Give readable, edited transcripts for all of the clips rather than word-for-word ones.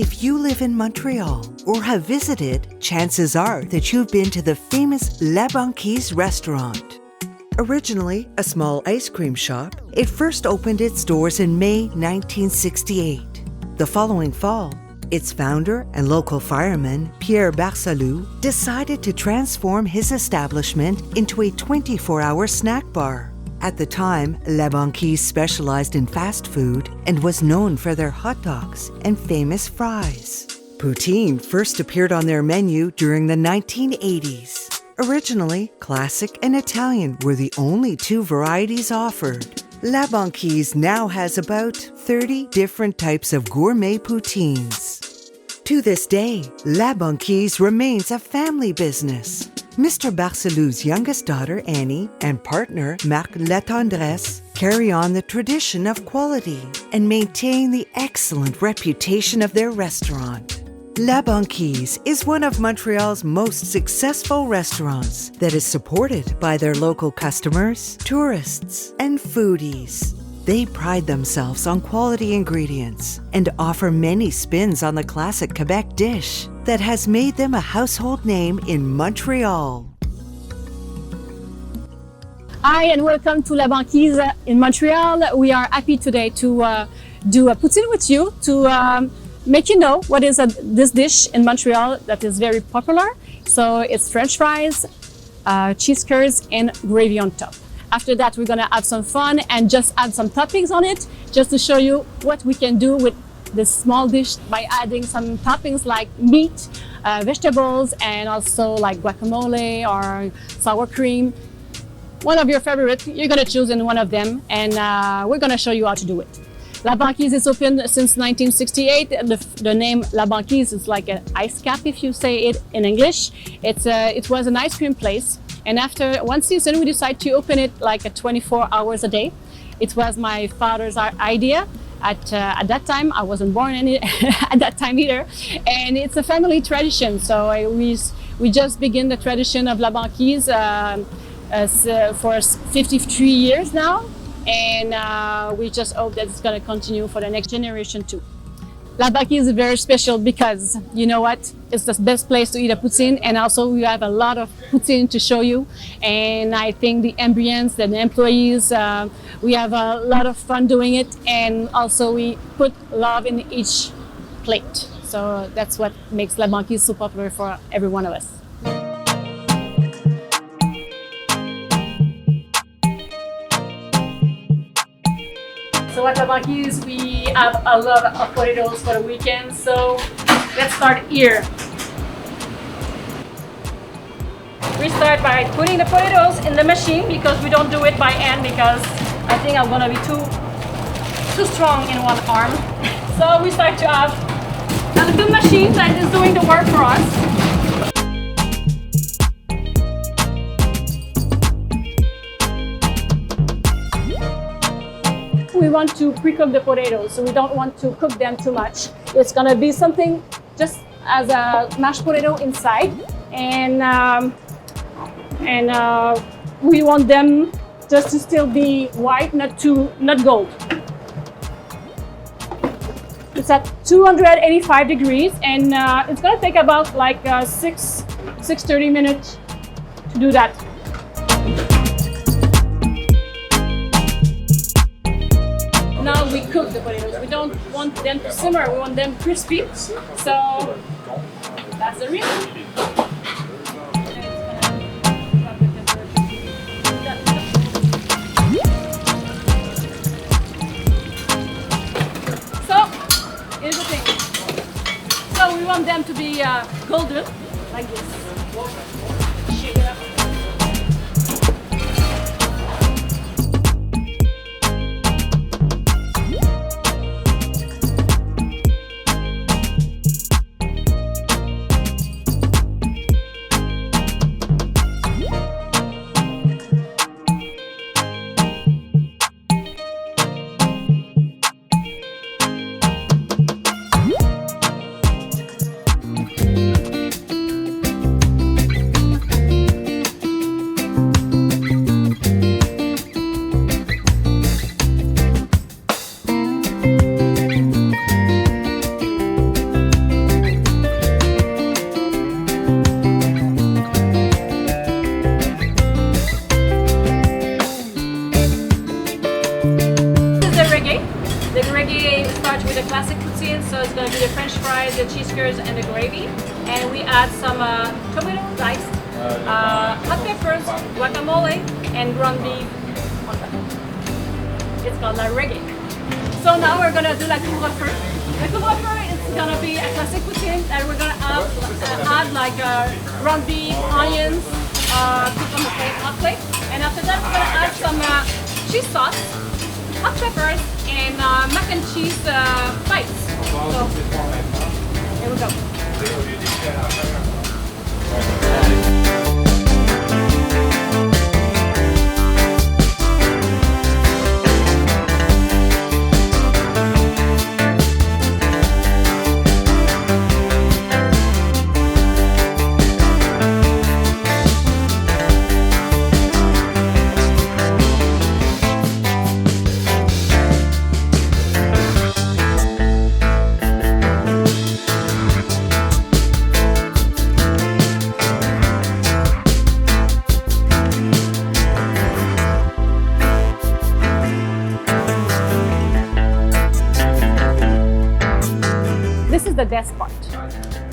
If you live in Montreal or have visited, chances are that you've been to the famous La Banquise restaurant. Originally a small ice cream shop, it first opened its doors in May 1968. The following fall, its founder and local fireman, Pierre Barcelou, decided to transform his establishment into a 24-hour snack bar. At the time, La Banquise specialized in fast food and was known for their hot dogs and famous fries. Poutine first appeared on their menu during the 1980s. Originally, classic and Italian were the only two varieties offered. La Banquise now has about 30 different types of gourmet poutines. To this day, La Banquise remains a family business. Mr. Barcelou's youngest daughter, Annie, and partner, Marc Latendresse, carry on the tradition of quality and maintain the excellent reputation of their restaurant. La Banquise is one of Montreal's most successful restaurants that is supported by their local customers, tourists, and foodies. They pride themselves on quality ingredients and offer many spins on the classic Quebec dish that has made them a household name in Montreal. Hi and welcome to La Banquise in Montreal. We are happy today to do a poutine with you to make you know what is this dish in Montreal that is very popular. So it's French fries, cheese curds, and gravy on top. After that, we're gonna have some fun and just add some toppings on it, just to show you what we can do with this small dish by adding some toppings like meat, vegetables, and also like guacamole or sour cream. One of your favorites, you're gonna choose in one of them, and we're gonna show you how to do it. La Banquise is open since 1968. The name La Banquise is like an ice cap if you say it in English. It was an ice cream place. And after one season, we decided to open it like 24 hours a day. It was my father's idea. At that time, I wasn't born at that time either. And it's a family tradition. So we just began the tradition of La Banquise for 53 years now. And we just hope that it's going to continue for the next generation too. La Banquise is very special because, you know what, it's the best place to eat a poutine, and also we have a lot of poutine to show you. And I think the ambience and the employees, we have a lot of fun doing it, and also we put love in each plate. So that's what makes La Banquise so popular for every one of us. So at La Banquise, we have a lot of potatoes for the weekend. So let's start here. We start by putting the potatoes in the machine because we don't do it by hand because I think I'm gonna be too strong in one arm. So we start to have a good machine that is doing the work for us. We want to pre-cook the potatoes, so we don't want to cook them too much. It's gonna be something just as a mashed potato inside, and we want them just to still be white, not gold. It's at 285 degrees, and it's gonna take about like 6-30 minutes to do that. Now we cook the potatoes. We don't want them to simmer, we want them crispy. So that's the reason. So here's the thing. So we want them to be golden, like this. Shake it up. This is the reggae. The reggae starts with the classic poutine, so it's going to be the French fries, the cheese curds, and the gravy. And we add some tomato diced, hot peppers, guacamole, and ground beef on top. It's called la reggae. So now we're going to do la couvre-feu. The couvre-feu is going to be a classic poutine that we're going to add like ground beef, onions, cooked on the plate, hot plate. And after that, we're going to add some cheese sauce, hot peppers, and mac and cheese bites. So, here we go. The best part.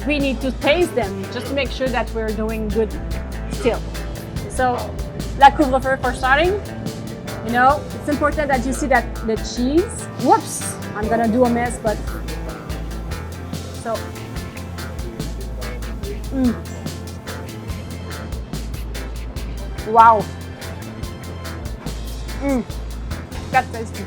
We need to taste them just to make sure that we're doing good still. So, la couvre-feu for starting. You know, it's important that you see that the cheese. Whoops! I'm gonna do a mess, but so. Wow. That's tasty.